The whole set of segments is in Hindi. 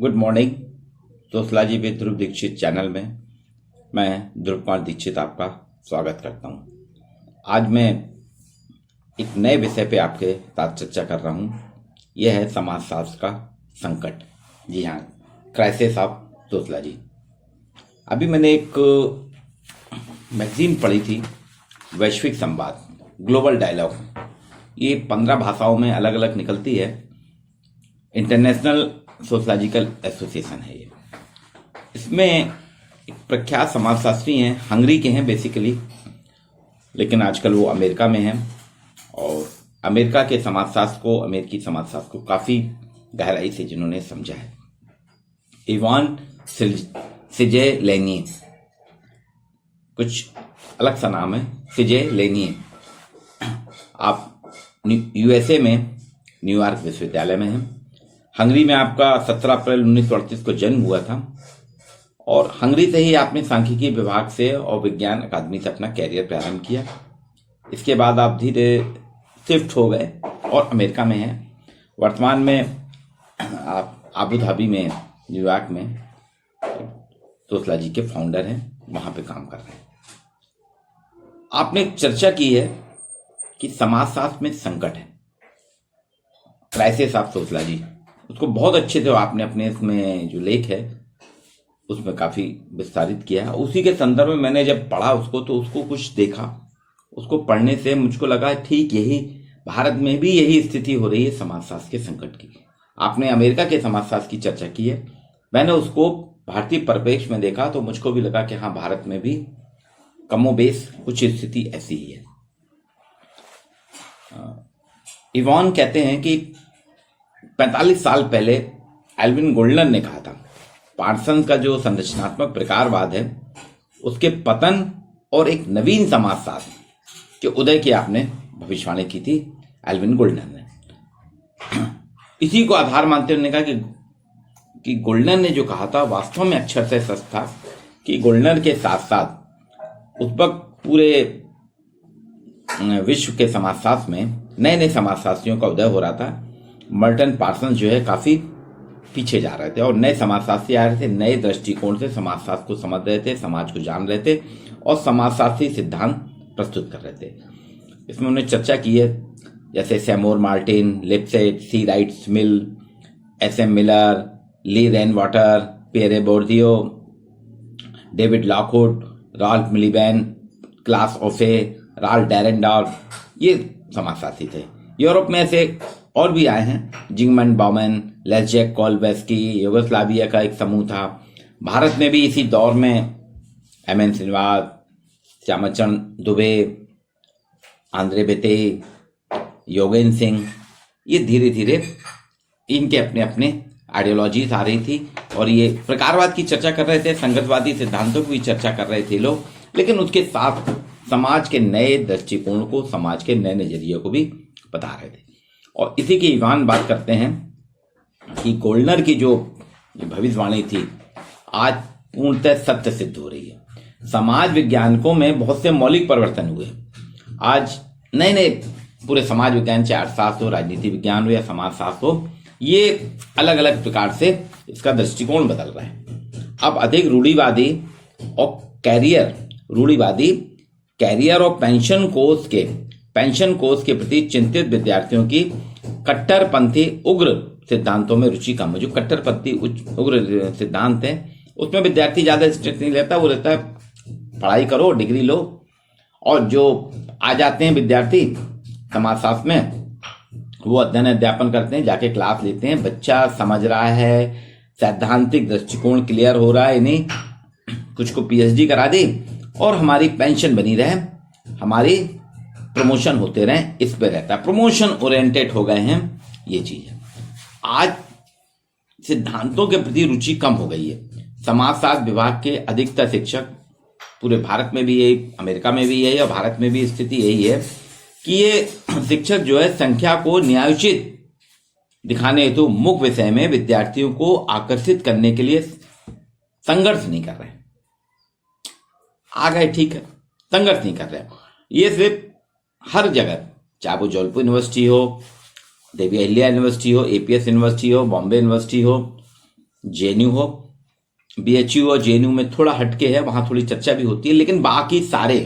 Good morning. Sociology with Dhruv Dikshit channel में मैं ध्रुव कुमार दीक्षित आपका स्वागत करता हूं। आज मैं एक नए विषय पे आपके साथ चर्चा कर रहा हूं। यह है समाजशास्त्र का संकट। जी हाँ, क्राइसिस ऑफ सोशलॉजी। अभी मैंने एक मैगजीन पढ़ी थी, वैश्विक संवाद, ग्लोबल डायलॉग। ये 15 भाषाओं में अलग अलग निकलती है। इंटरनेशनल सोशलॉजिकल एसोसिएशन है ये। इसमें एक प्रख्यात समाजशास्त्री हैं, हंगरी के हैं बेसिकली, लेकिन आजकल वो अमेरिका में हैं और अमेरिका के अमेरिकी समाजशास्त्र को काफ़ी गहराई से जिन्होंने समझा है, इवान सीजे लेनिए। कुछ अलग सा नाम है, सीजे लेनिए। आप यूएसए में न्यूयॉर्क विश्वविद्यालय में हैं। हंगरी में आपका 17 अप्रैल 1938 को जन्म हुआ था और हंगरी से ही आपने सांख्यिकी विभाग से और विज्ञान अकादमी से अपना कैरियर प्रारंभ किया। इसके बाद आप धीरे शिफ्ट हो गए और अमेरिका में हैं। वर्तमान में आप आबू धाबी में, न्यूयॉर्क में सोशलॉजी के फाउंडर हैं, वहां पे काम कर रहे हैं। आपने चर्चा की है कि समाजशास्त्र में संकट है, क्राइसिस ऑफ सोशलॉजी। उसको बहुत अच्छे से आपने अपने इसमें जो लेख है उसमें काफी विस्तारित किया। उसी के संदर्भ में मैंने जब पढ़ा उसको, तो उसको कुछ देखा। उसको पढ़ने से मुझको लगा ठीक यही भारत में भी यही स्थिति हो रही है समाजशास्त्र के संकट की। आपने अमेरिका के समाजशास्त्र की चर्चा की है, मैंने उसको भारतीय परिप्रेक्ष्य में देखा तो मुझको भी लगा कि हाँ, भारत में भी कमोबेश कुछ स्थिति ऐसी ही है। इवान कहते हैं कि 45 साल पहले एल्विन गोल्डनर ने कहा था, पार्सन का जो संरचनात्मक प्रकारवाद है उसके पतन और एक नवीन समाजशास्त्र के उदय की आपने भविष्यवाणी की थी एल्विन गोल्डनर ने। इसी को आधार मानते हुए कहा कि गोल्डनर ने जो कहा था वास्तव में अक्षर से सच था कि गोल्डनर के साथ साथ उस वक्त पूरे विश्व के समाजशास्त्र में नए नए समाजशास्त्रियों का उदय हो रहा था। मर्टन पार्सन जो है काफी पीछे जा रहे थे और नए समाजशास्त्री आ रहे थे, नए दृष्टिकोण से समाजशास्त्र को समझ रहे थे, समाज को जान रहे थे और समाजशास्त्री सिद्धांत प्रस्तुत कर रहे थे। इसमें उन्होंने चर्चा की है जैसे Seymour Martin, Lipset, C Wrights Mill, S M. Miller, Lee Rainwater, Pierre Bourdieu, David Lockwood, Ralph Miliband, Claus Offe, Ralph Dahrendorf, ये समाजशास्त्री थे। यूरोप में से और भी आए हैं, जिगमंड बाउमन, लेस्जेक कोलवेस्की, यूगोस्लाविया का एक समूह था। भारत में भी इसी दौर में एम.एन. श्रीनिवास, श्यामचंद्र दुबे, आंद्रे बेते, योगेन सिंह, ये धीरे धीरे इनके अपने अपने आइडियोलॉजीज आ रही थी और ये प्रकारवाद की चर्चा कर रहे थे, संगतवादी सिद्धांतों की चर्चा कर रहे थे लोग, लेकिन उसके साथ समाज के नए दृष्टिकोण को, समाज के नए नजरिए को भी बता रहे थे। और इसी की इवान बात करते हैं कि गोल्डनर की जो भविष्यवाणी थी आज पूर्णतः सत्य सिद्ध हो रही है। समाज विज्ञानकों में बहुत से मौलिक परिवर्तन हुए। आज नए नए पूरे समाज विज्ञान, चाहे अर्थशास्त्र हो, राजनीति विज्ञान हो या समाजशास्त्र हो, ये अलग अलग प्रकार से इसका दृष्टिकोण बदल रहा है। अब अधिक रूढ़िवादी और कैरियर और पेंशन कोष के प्रति चिंतित विद्यार्थियों की कट्टरपंथी उग्र सिद्धांतों में रुचि कम है। जो कट्टरपंथी उग्र सिद्धांत है उसमें विद्यार्थी ज्यादा इंटरेस्ट नहीं लेता, वो रहता है पढ़ाई करो, डिग्री लो। और जो आ जाते हैं विद्यार्थी समाजशास्त्र में, वो अध्ययन अध्यापन करते हैं, जाके क्लास लेते हैं, बच्चा समझ रहा है, सैद्धांतिक दृष्टिकोण क्लियर हो रहा है, नहीं कुछ को पीएचडी करा दी और हमारी पेंशन बनी रहे, हमारी प्रमोशन होते रहे, इस पे रहता है, प्रमोशन ओरिएंटेड हो गए हैं। ये चीज है। आज सिद्धांतों के प्रति रुचि कम हो गई है। समाजशास्त्र विभाग के अधिकतर शिक्षक, पूरे भारत में भी यही, अमेरिका में भी यही और भारत में भी स्थिति यही है कि ये शिक्षक जो है संख्या को न्यायोचित दिखाने हेतु मुख्य विषय में विद्यार्थियों को आकर्षित करने के लिए संघर्ष नहीं कर रहे। आ गए ठीक है, संघर्ष नहीं कर रहे। ये सिर्फ हर जगह, चाहे वो जौनपुर यूनिवर्सिटी हो, देवी अहिल्या यूनिवर्सिटी हो, एपीएस यूनिवर्सिटी हो, बॉम्बे यूनिवर्सिटी हो, जेएनयू हो, बीएचयू और जेएनयू में थोड़ा हटके है, वहां थोड़ी चर्चा भी होती है, लेकिन बाकी सारे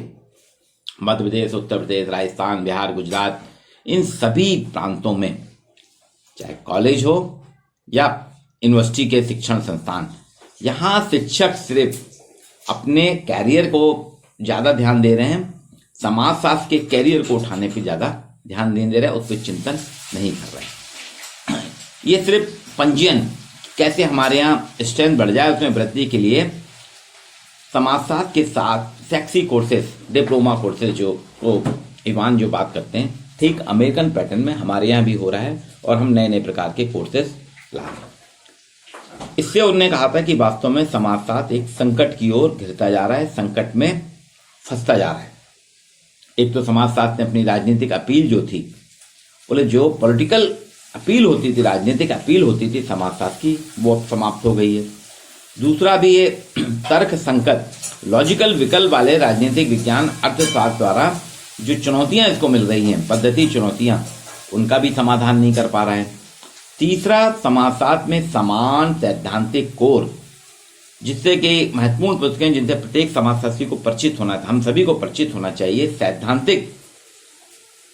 मध्य प्रदेश, उत्तर प्रदेश, राजस्थान, बिहार, गुजरात, इन सभी प्रांतों में चाहे कॉलेज हो या यूनिवर्सिटी के शिक्षण संस्थान, यहाँ शिक्षक सिर्फ अपने कैरियर को ज़्यादा ध्यान दे रहे हैं, समाजशास्त्र के कैरियर को उठाने पे ज़्यादा ध्यान नहीं दे रहे हैं, उस पर चिंतन नहीं कर रहे हैं। ये सिर्फ पंजीयन कैसे हमारे यहाँ स्ट्रेंथ बढ़ जाए उसमें वृद्धि के लिए समाजशास्त्र के साथ सेक्सी कोर्सेज, डिप्लोमा कोर्सेज जो ईवान जो बात करते हैं, ठीक अमेरिकन पैटर्न में हमारे यहाँ भी हो रहा है और हम नए नए प्रकार के कोर्सेज ला रहे हैं। इससे उन्होंने कहा था कि वास्तव में समाजशास्त्र एक संकट की ओर घिरता जा रहा है, संकट में फंसता जा रहा है। एक तो समाजशास्त्र ने अपनी राजनीतिक अपील जो थी, बोले जो पॉलिटिकल अपील होती थी, राजनीतिक अपील होती थी समाजशास्त्र की, वो अब समाप्त हो गई है। दूसरा भी ये तर्क संकट, लॉजिकल विकल्प वाले राजनीतिक विज्ञान अर्थशास्त्र द्वारा जो चुनौतियां इसको मिल रही हैं, पद्धति चुनौतियां, उनका भी समाधान नहीं कर पा रहा है। तीसरा, समाजशास्त्र में समान सैद्धांतिक कोर, जिससे कि महत्वपूर्ण पुस्तकें जिनसे प्रत्येक समाजशास्त्री को परिचित होना, हम सभी को परिचित होना चाहिए सैद्धांतिक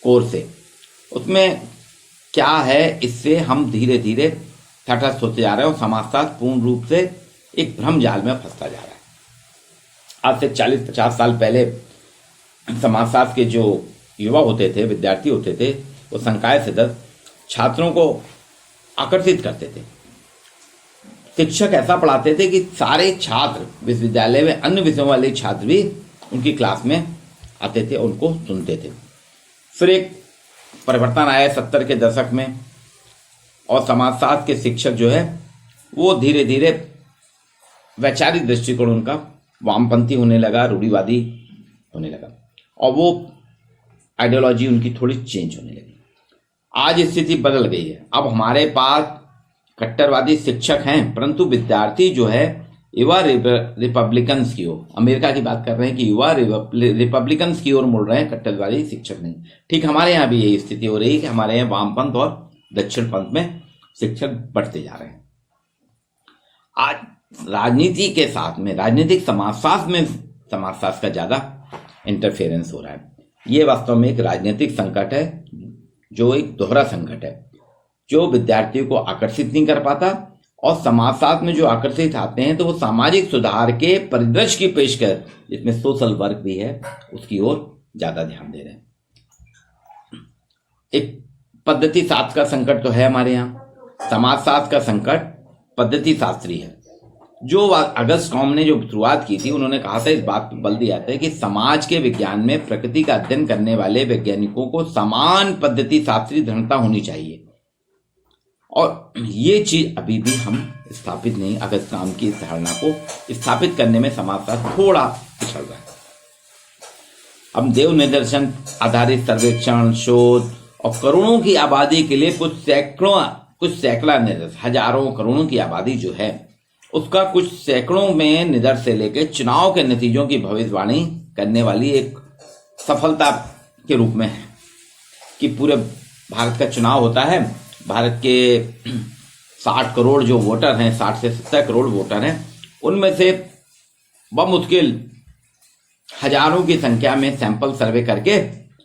कोर से, उसमें क्या है, इससे हम धीरे धीरे तटस्थ होते जा रहे हैं और समाजशास्त्र पूर्ण रूप से एक भ्रम जाल में फंसता जा रहा है। आज से 40-50 साल पहले समाजशास्त्र के जो युवा होते थे, विद्यार्थी होते थे, वो संकाय सदस्य छात्रों को आकर्षित करते थे। शिक्षक ऐसा पढ़ाते थे कि सारे छात्र विश्वविद्यालय में अन्य विषयों वाले छात्र भी उनकी क्लास में आते थे, उनको सुनते थे। फिर एक परिवर्तन आया 70 के दशक में और समाजशास्त्र के शिक्षक जो है वो धीरे धीरे वैचारिक दृष्टिकोण उनका वामपंथी होने लगा, रूढ़िवादी होने लगा और वो आइडियोलॉजी उनकी थोड़ी चेंज होने लगी। आज स्थिति बदल गई है। अब हमारे पास कट्टरवादी शिक्षक हैं, परंतु विद्यार्थी जो है युवा रिपब्लिकन्स की ओर, अमेरिका की बात कर रहे हैं कि युवा रिपब्लिकन्स की ओर मुड़ रहे हैं, कट्टरवादी शिक्षक नहीं। ठीक हमारे यहाँ भी यही स्थिति हो रही है कि हमारे यहाँ वामपंथ और दक्षिण पंथ में शिक्षक बढ़ते जा रहे हैं। आज राजनीति के साथ में, राजनीतिक समाजशास्त्र में समाजशास्त्र का ज्यादा इंटरफेरेंस हो रहा है। ये वास्तव में एक राजनीतिक संकट है, जो एक दोहरा संकट है, जो विद्यार्थियों को आकर्षित नहीं कर पाता और समाजशास्त्र में जो आकर्षित आते हैं तो वो सामाजिक सुधार के परिदृश्य की पेशकश, जिसमें सोशल वर्क भी है, उसकी ओर ज्यादा ध्यान दे रहे हैं। एक पद्धति शास्त्र का संकट तो है हमारे यहाँ, समाजशास्त्र का संकट पद्धति शास्त्री है। जो अगस्त कॉम ने जो शुरुआत की थी, उन्होंने कहा था, इस बात पर बल दिया था कि समाज के विज्ञान में प्रकृति का अध्ययन करने वाले वैज्ञानिकों को समान पद्धति शास्त्री दृढ़ता होनी चाहिए और ये चीज अभी भी हम स्थापित नहीं, अगस्त कॉम की इस धारणा को स्थापित करने में समाजशास्त्र थोड़ा पिछड़ रहा है। हम देव निदर्शन आधारित सर्वेक्षण, शोध और करोड़ों की आबादी के लिए कुछ सैकड़ा निदर्श, हजारों करोड़ों की आबादी जो है उसका कुछ सैकड़ों में निदर्श से लेकर चुनाव के नतीजों की भविष्यवाणी करने वाली एक सफलता के रूप में है कि पूरे भारत का चुनाव होता है। भारत के 60 करोड़ जो वोटर हैं, 60 से 70 करोड़ वोटर हैं, उनमें से बमुश्किल हजारों की संख्या में सैंपल सर्वे करके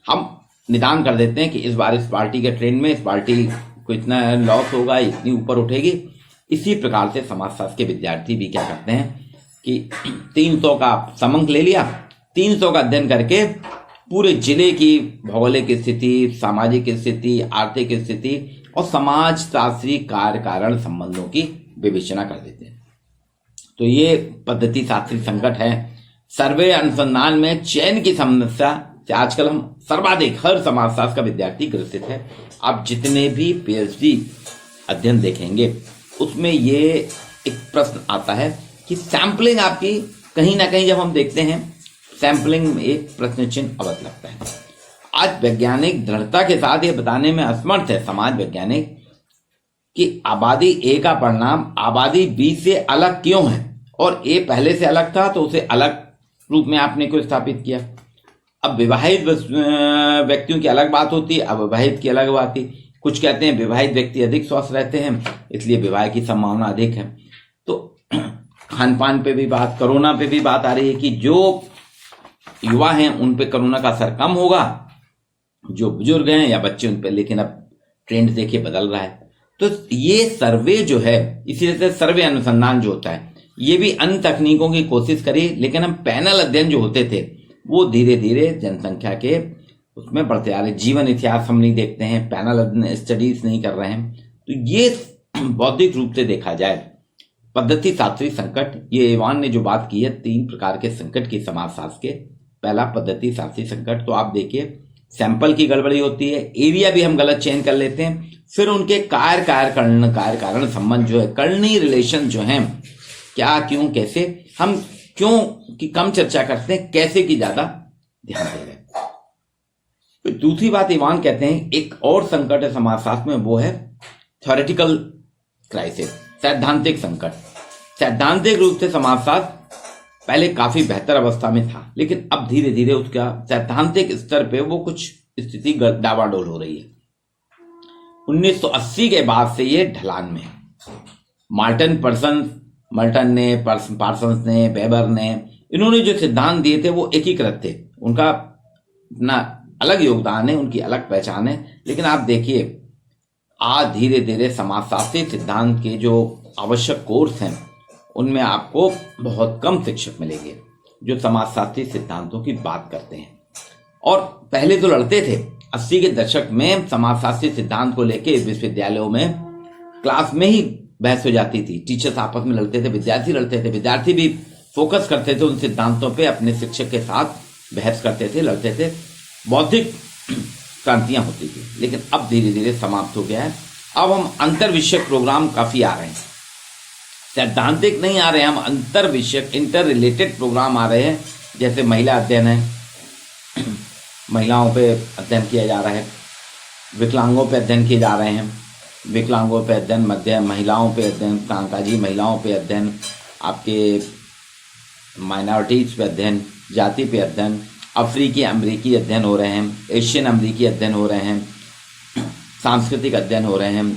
हम निदान कर देते हैं कि इस बार इस पार्टी के ट्रेंड में इस पार्टी को इतना लॉस होगा, इतनी ऊपर उठेगी। इसी प्रकार से समाजशास्त्र के विद्यार्थी भी क्या करते हैं कि 300 का समंक ले लिया, 300 का अध्ययन करके पूरे जिले की भौगोलिक स्थिति, सामाजिक स्थिति, आर्थिक स्थिति और समाजशास्त्री कार्य कारण संबंधों की विवेचना कर देते हैं। तो ये पद्धति शास्त्री संकट है। सर्वे अनुसंधान में चयन की समस्या से आजकल हम सर्वाधिक हर समाजशास्त्र का विद्यार्थी ग्रसित है। आप जितने भी पीएचडी अध्ययन देखेंगे उसमें ये एक प्रश्न आता है कि सैंपलिंग आपकी कहीं ना कहीं जब हम देखते हैं सैंपलिंग में एक प्रश्न चिन्ह अवश्य लगता है। आज वैज्ञानिक दृढ़ता के साथ ये बताने में असमर्थ है समाज वैज्ञानिक कि आबादी ए का परिणाम आबादी बी से अलग क्यों है, और ए पहले से अलग था तो उसे अलग रूप में आपने क्यों स्थापित किया। अब विवाहित व्यक्तियों की अलग बात होती है, अविवाहित की अलग बात थी। कुछ कहते हैं विवाहित व्यक्ति अधिक स्वस्थ रहते हैं इसलिए विवाह की संभावना अधिक है। तो खान पान पे भी बात, कोरोना पे भी बात आ रही है कि जो युवा हैं उन पे कोरोना का असर कम होगा, जो बुजुर्ग हैं या बच्चे उन पे, लेकिन अब ट्रेंड देखिए बदल रहा है। तो ये सर्वे जो है, इसी तरह से सर्वे अनुसंधान जो होता है, ये भी अन्य तकनीकों की कोशिश करी, लेकिन हम पैनल अध्ययन जो होते थे वो धीरे धीरे जनसंख्या के उसमें बढ़ते आ रहे। जीवन इतिहास हम नहीं देखते हैं, पैनल स्टडीज नहीं कर रहे हैं। तो ये बौद्धिक रूप से देखा जाए पद्धति शास्त्री संकट, ये इवान ने जो बात की है 3 प्रकार के संकट की समाजशास्त्र के। पहला पद्धति शास्त्री संकट, तो आप देखिए सैंपल की गड़बड़ी होती है, एरिया भी हम गलत चेंज कर लेते हैं, फिर उनके कार्य कारण संबंध जो है, करणीय रिलेशन जो है, क्या क्यों कैसे, हम क्यों की कम चर्चा करते हैं, कैसे की ज्यादा ध्यान दे रहे हैं। तो दूसरी बात इवान कहते हैं एक और संकट है समाजशास्त्र में, वो है थ्योरेटिकल क्राइसिस, सैद्धांतिक संकट। सैद्धांतिक रूप से समाजशास्त्र पहले काफी बेहतर अवस्था में था, लेकिन अब धीरे धीरे उसका सैद्धांतिक स्तर पे वो कुछ स्थिति डावाडोल हो रही है। 1980 के बाद से ये ढलान में है। मार्टन ने, पार्सन्स ने, वेबर ने, इन्होंने जो सिद्धांत दिए थे वो एकीकृत थे, उनका अपना अलग योगदान है, उनकी अलग पहचान है। लेकिन आप देखिए आज धीरे धीरे समाजशास्त्री सिद्धांत के जो आवश्यक कोर्स हैं उनमें आपको बहुत कम शिक्षक मिलेंगे जो समाजशास्त्री सिद्धांतों की बात करते हैं। और पहले तो लड़ते थे, 80 के दशक में समाजशास्त्री सिद्धांत को लेके विश्वविद्यालयों में क्लास में ही बहस हो जाती थी, टीचर्स आपस में लड़ते थे, विद्यार्थी लड़ते थे, विद्यार्थी भी फोकस करते थे उन सिद्धांतों पे, अपने शिक्षक के साथ बहस करते थे, लड़ते थे, बौद्धिक क्रांतियां होती थी। लेकिन अब धीरे धीरे समाप्त हो गया है। अब हम अंतर विषयक प्रोग्राम काफी आ रहे हैं, सैद्धांतिक नहीं आ रहे हैं, हम अंतर विषयक इंटर रिलेटेड प्रोग्राम आ रहे हैं। जैसे महिला अध्ययन है, महिलाओं पे अध्ययन किया जा रहा है, विकलांगों पे अध्ययन किए जा रहे हैं, विकलांगों पे अध्ययन, मध्य महिलाओं पे अध्ययन, कांकाजी महिलाओं पे अध्ययन, आपके माइनॉरिटीज पे अध्ययन, जाति पे अध्ययन, अफ्रीकी अमरीकी अध्ययन हो रहे हैं, एशियन अमरीकी अध्ययन हो रहे हैं, सांस्कृतिक अध्ययन हो रहे हैं,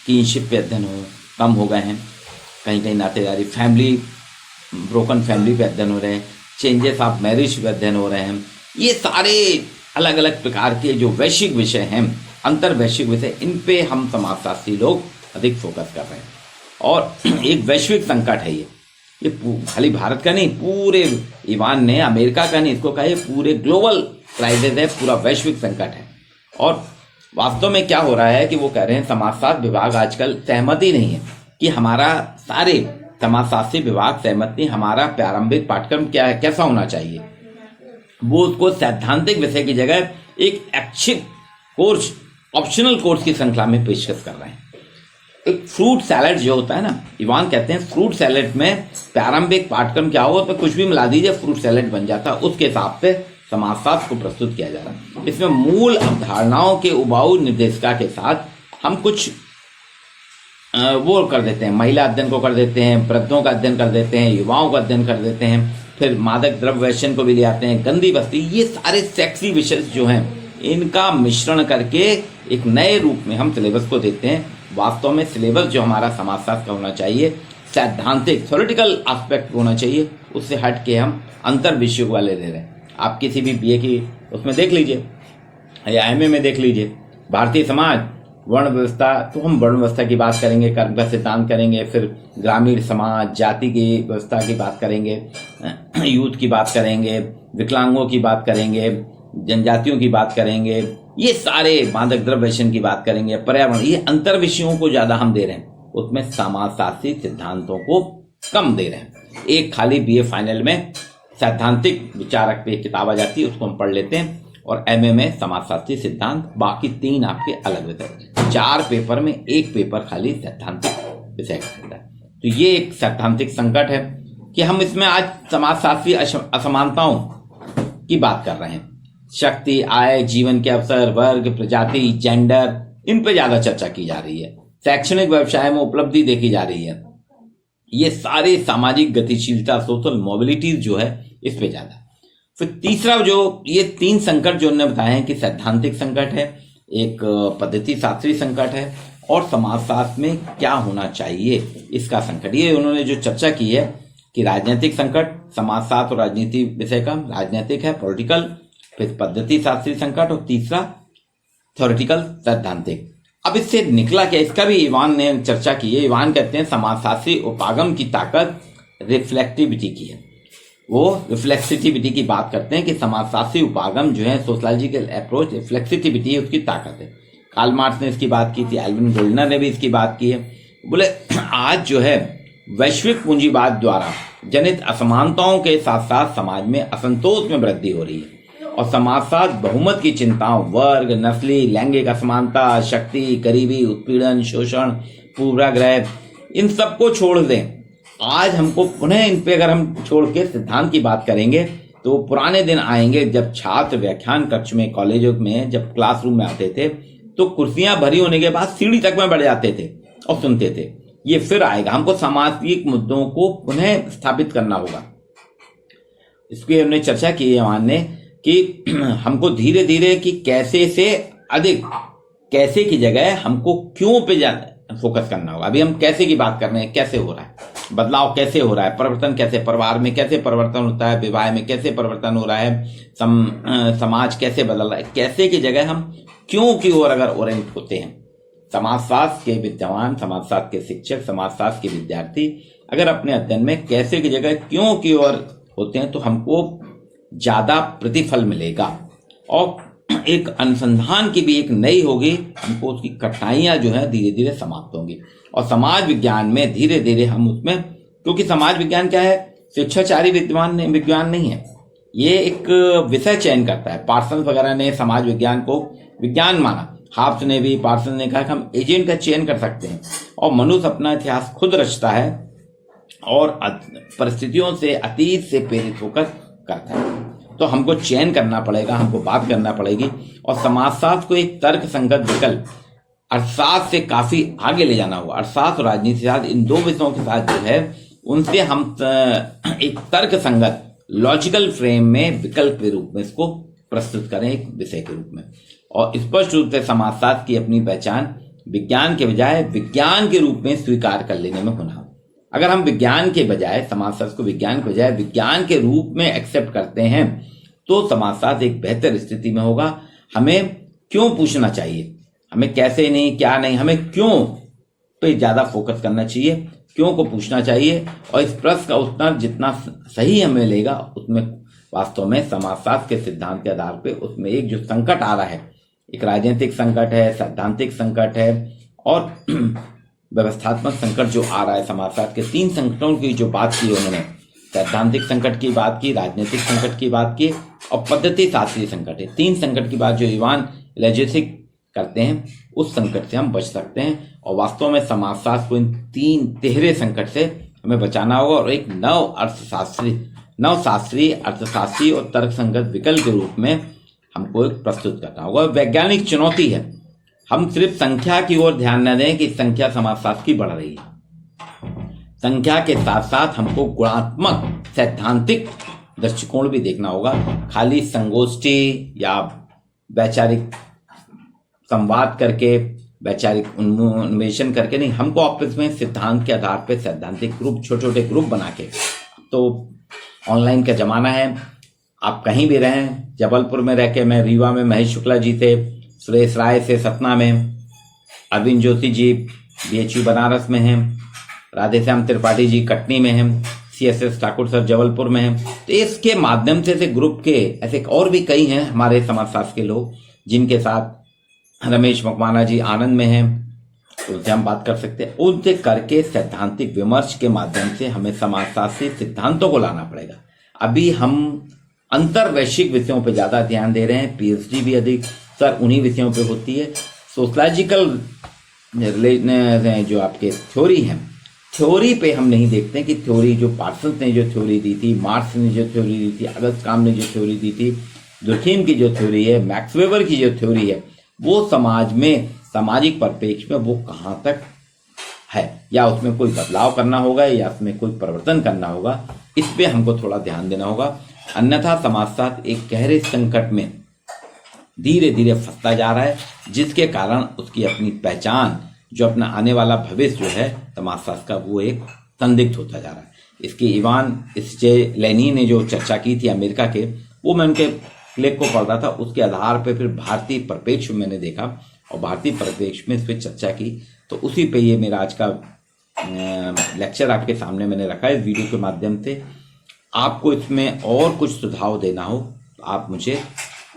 किनशिप पे अध्ययन कम हो गए हैं, कहीं कहीं नातेदारी, फैमिली, ब्रोकन फैमिली पे अध्ययन हो रहे हैं, चेंजेस ऑफ मैरिज पे अध्ययन हो रहे हैं। ये सारे अलग अलग प्रकार के जो वैश्विक विषय हैं, अंतर वैश्विक विषय, इन पे हम समाजशास्त्री लोग अधिक फोकस कर रहे हैं। और एक वैश्विक संकट है ये खाली भारत का नहीं, पूरे इवान ने अमेरिका का नहीं, इसको कहा ये पूरे ग्लोबल क्राइसिस है, पूरा वैश्विक संकट है। और वास्तव में क्या हो रहा है कि वो कह रहे हैं समाजशास्त्र विभाग आजकल सहमति नहीं है कि हमारा सारे समाजशास्त्री विभाग सहमत नहीं, हमारा प्रारंभिक पाठ्यक्रम क्या है, कैसा होना चाहिए, वो उसको सैद्धांतिक विषय की जगह एक ऐच्छिक कोर्स, ऑप्शनल कोर्स की श्रृंखला में पेशकश कर रहे हैं। एक फ्रूट सैलेड जो होता है ना, इवान कहते हैं फ्रूट सैलेड में प्रारंभिक पाठ्यक्रम क्या हो, तो कुछ भी मिला दीजिए फ्रूट सैलेड बन जाता, उसके हिसाब से समाजशास्त्र को प्रस्तुत किया जा रहा है। इसमें मूल अवधारणाओं के उबाऊ निर्देशिका के साथ हम कुछ वो कर देते हैं, महिला अध्ययन को कर देते हैं, वृद्धों का अध्ययन कर देते हैं, युवाओं का अध्ययन कर देते हैं, फिर मादक द्रव्य व्यसन को भी ले आते हैं, गंदी बस्ती, ये सारे सेक्सी विषय जो हैं इनका मिश्रण करके एक नए रूप में हम सिलेबस को देते हैं। वास्तव में सिलेबस जो हमारा समाजशास्त्र का होना चाहिए, सैद्धांतिक थ्योरेटिकल एस्पेक्ट होना चाहिए, उससे हट के हम अंतर विषयों वाले दे रहे हैं। आप किसी भी बीए की उसमें देख लीजिए या एमए में देख लीजिए, भारतीय समाज, वर्ण व्यवस्था, तो हम वर्ण व्यवस्था की बात करेंगे, कर्म का सिद्धांत करेंगे, फिर ग्रामीण समाज, जाति की व्यवस्था की बात करेंगे, यूथ की बात करेंगे, विकलांगों की बात करेंगे, जनजातियों की बात करेंगे, ये सारे मादक द्रव्य व्यसन की बात करेंगे, पर्यावरण, ये अंतर विषयों को ज्यादा हम दे रहे हैं, उसमें समाजशास्त्री सिद्धांतों को कम दे रहे हैं। एक खाली बीए फाइनल में सैद्धांतिक विचारक पे किताब आ जाती है, उसको हम पढ़ लेते हैं, और एमए में समाजशास्त्री सिद्धांत, बाकी 3 आपके अलग विषय, 4 पेपर में 1 पेपर खाली सैद्धांतिक विषय का रहता है। तो ये एक सैद्धांतिक संकट है कि हम इसमें आज समाजशास्त्री असमानताओं की बात कर रहे हैं, शक्ति, आय, जीवन के अवसर, वर्ग, प्रजाति, जेंडर, इन पे ज्यादा चर्चा की जा रही है, शैक्षणिक व्यवसाय में उपलब्धि देखी जा रही है, ये सारे सामाजिक गतिशीलता, सोशल मोबिलिटीज जो है इस पे ज्यादा। फिर तीसरा जो ये 3 संकट जो उन्होंने बताए हैं कि सैद्धांतिक संकट है, एक पद्धति शास्त्री संकट है, और समाजशास्त्र में क्या होना चाहिए इसका संकट। ये उन्होंने जो चर्चा की है कि राजनीतिक संकट, समाजशास्त्र और राजनीति विषय का, राजनीतिक है पॉलिटिकल, फिर पद्धति शास्त्रीय संकट, और तीसरा थ्योरेटिकल सैद्धांतिक। अब इससे निकला क्या, इसका भी इवान ने चर्चा की है। इवान कहते हैं समाजशास्त्री उपागम की ताकत रिफ्लेक्टिविटी की है। वो रिफ्लेक्सिटिविटी की बात करते हैं कि समाजशास्त्री उपागम जो है, सोशलॉजिकल अप्रोच, रिफ्लेक्सिटिविटी उसकी ताकत है। कार्ल मार्क्स ने इसकी बात की थी, एल्विन गोल्डनर ने भी इसकी बात की है। बोले आज जो है वैश्विक पूंजीवाद द्वारा जनित असमानताओं के साथ साथ समाज में असंतोष में वृद्धि हो रही है, और समाजशास्त्र बहुमत की चिंताओं, वर्ग, नस्ली, लैंगिक असमानता, शक्ति, गरीबी, उत्पीड़न, शोषण, पूर्वाग्रह, इन सबको छोड़ दें। आज हमको पुनः इन पे अगर हम छोड़ के सिद्धांत की बात करेंगे तो पुराने दिन आएंगे जब छात्र व्याख्यान कक्ष में, कॉलेजों में जब क्लासरूम में आते थे तो कुर्सियां भरी होने के बाद सीढ़ी तक में बैठ जाते थे और सुनते थे। ये फिर आएगा। हमको सामाजिक मुद्दों को पुनः स्थापित करना होगा। इसकी हमने चर्चा की है मान ने कि हमको धीरे धीरे कि कैसे से अधिक, कैसे की जगह हमको क्यों पे फोकस करना होगा। अभी हम कैसे की बात कर रहे हैं, कैसे हो रहा है बदलाव, कैसे हो रहा है परिवर्तन, कैसे परिवार में कैसे परिवर्तन होता है, विवाह में कैसे परिवर्तन हो रहा है, समाज कैसे बदल रहा है। कैसे की जगह हम क्यों की ओर अगर ओरिएंट होते हैं, समाजशास्त्र के विद्वान, समाजशास्त्र के शिक्षक, समाजशास्त्र के विद्यार्थी अगर अपने अध्ययन में कैसे की जगह क्यों की ओर होते हैं तो हमको ज्यादा प्रतिफल मिलेगा और एक अनुसंधान की भी एक नई होगी। हमको उसकी कठिनाइयां जो है धीरे धीरे समाप्त होंगी और समाज विज्ञान में धीरे धीरे हम उसमें, क्योंकि समाज विज्ञान क्या है, शिक्षाचारी विज्ञान नहीं है, ये एक विषय चयन करता है। पार्सन्स वगैरह ने समाज विज्ञान को विज्ञान माना, हाब्स ने भी, पार्सन ने कहा कि हम एजेंट का चयन कर सकते हैं और मनुष्य अपना इतिहास खुद रचता है और परिस्थितियों से, अतीत से प्रेरित होकर करता है। तो हमको चयन करना पड़ेगा, हमको बात करना पड़ेगी और समाजशास्त्र को एक तर्क संगत विकल्प अर्थशास्त्र से काफी आगे ले जाना होगा। अर्थशास्त्र और राजनीति शास्त्र इन दो विषयों के साथ जो है उनसे हम एक तर्क संगत लॉजिकल फ्रेम में विकल्प के रूप में इसको प्रस्तुत करें एक विषय के रूप में। और स्पष्ट रूप से समाजशास्त्र की अपनी पहचान विज्ञान के बजाय विज्ञान के रूप में स्वीकार कर लेने में होना। अगर हम विज्ञान के बजाय, समाजशास्त्र को विज्ञान के बजाय विज्ञान के रूप में एक्सेप्ट करते हैं तो समाजशास्त्र एक बेहतर स्थिति में होगा। हमें क्यों पूछना चाहिए, हमें कैसे नहीं, क्या नहीं, हमें क्यों पे ज्यादा फोकस करना चाहिए, क्यों को पूछना चाहिए और इस प्रश्न का उत्तर जितना सही हमें मिलेगा उसमें वास्तव में समाजशास्त्र के सिद्धांत के आधार पे उसमें एक जो संकट आ रहा है, एक राजनीतिक संकट है, सैद्धांतिक संकट है और व्यवस्थात्मक संकट जो आ रहा है। समाजशास्त्र के तीन संकटों की जो बात की उन्होंने, सैद्धांतिक संकट की बात की, राजनीतिक संकट की बात की और पद्धति शास्त्रीय संकट है। तीन संकट की बात जो इवान लेजेसिक करते हैं उस संकट से हम बच सकते हैं और वास्तव में समाजशास्त्र को इन तीन तिहरे संकट से हमें बचाना होगा और एक नवशास्त्रीय अर्थशास्त्री और तर्क संगत विकल्प के रूप में हमको एक प्रस्तुत करना होगा। वैज्ञानिक चुनौती है, हम सिर्फ संख्या की ओर ध्यान न दें कि संख्या समाजशास्त्र की बढ़ रही है। संख्या के साथ साथ हमको गुणात्मक सैद्धांतिक दृष्टिकोण भी देखना होगा। खाली संगोष्ठी या वैचारिक संवाद करके, वैचारिक अन्वेषण करके नहीं, हमको ऑफिस में सिद्धांत के आधार पर सैद्धांतिक ग्रुप, छोटे छोटे ग्रुप बना के, तो ऑनलाइन का जमाना है, आप कहीं भी रहें, जबलपुर में रह के, मैं रीवा में महेश शुक्ला जी थे, सुरेश राय से सतना में, अरविंद ज्योति जी BHU बनारस में हैं, राधेश्याम त्रिपाठी जी कटनी में हैं, CSS ठाकुर सर जबलपुर में हैं। तो इसके माध्यम से ग्रुप के ऐसे और भी कई हैं हमारे समाजशास्त्र के लोग जिनके साथ रमेश मकवाना जी आनंद में हैं, उनसे हम बात कर सकते हैं। उनसे करके सैद्धांतिक विमर्श के माध्यम से हमें समाजशास्त्री सिद्धांतों को लाना पड़ेगा। अभी हम अंतर्वैश्विक विषयों पर ज्यादा ध्यान दे रहे हैं, PhD भी अधिक सर उन्हीं विषयों पे होती है। सोशलॉजिकल जो आपके थ्योरी हैं, थ्योरी पे हम नहीं देखते कि थ्योरी जो पार्सन ने जो थ्योरी दी थी, मार्क्स ने जो थ्योरी दी थी, अगस्त काम ने जो थ्योरी दी थी, दुर्खीम की जो थ्योरी है, मैक्स वेबर की जो थ्योरी है, वो समाज में, सामाजिक परिप्रेक्ष्य में वो कहाँ तक है, या उसमें कोई बदलाव करना होगा या उसमें कोई परिवर्तन करना होगा, इस पे हमको थोड़ा ध्यान देना होगा। अन्यथा समाजशास्त्र एक गहरे संकट में धीरे धीरे फंसता जा रहा है, जिसके कारण उसकी अपनी पहचान जो अपना आने वाला भविष्य जो है तमाशास का, वो एक संदिग्ध होता जा रहा है। इसकी इवान स्टेलेनी ने जो चर्चा की थी अमेरिका के, वो मैं उनके लेख को पढ़ रहा था, उसके आधार पर फिर भारतीय परिप्रेक्ष्य में मैंने देखा और भारतीय परिप्रेक्ष्य में इस पर चर्चा की। तो उसी पे ये मेरा आज का लेक्चर आपके सामने मैंने रखा है इस वीडियो के माध्यम से। आपको इसमें और कुछ सुझाव देना हो तो आप मुझे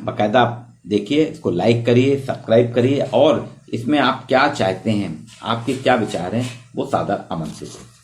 बाकायदा देखिए, इसको लाइक करिए, सब्सक्राइब करिए और इसमें आप क्या चाहते हैं, आपके क्या विचार हैं, वो सादर आमंत्रित है।